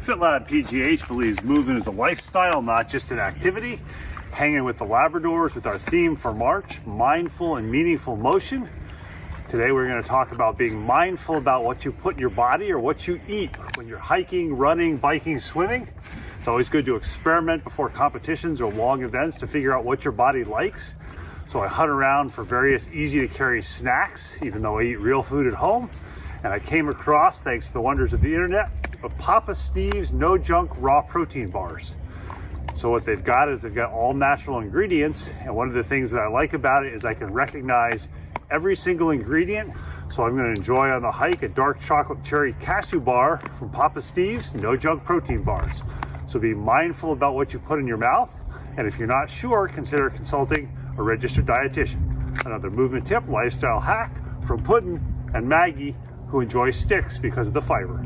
FitLabPGH believes movement is a lifestyle, not just an activity. Hanging with the Labradors with our theme for March, mindful and meaningful motion. Today we're going to talk about being mindful about what you put in your body or what you eat when you're hiking, running, biking, swimming. It's always good to experiment before competitions or long events to figure out what your body likes. So I hunt around for various easy to carry snacks, even though I eat real food at home. And I came across, thanks to the wonders of the internet, of Papa Steve's no junk raw protein bars. So what they've got is they've got all natural ingredients, and one of the things that I like about it is I can recognize every single ingredient. So I'm going to enjoy on the hike a dark chocolate cherry cashew bar from Papa Steve's no junk protein bars. So be mindful about what you put in your mouth, and if you're not sure, consider consulting a registered dietitian. Another movement tip, lifestyle hack from Puddin' and Maggie, who enjoy sticks because of the fiber.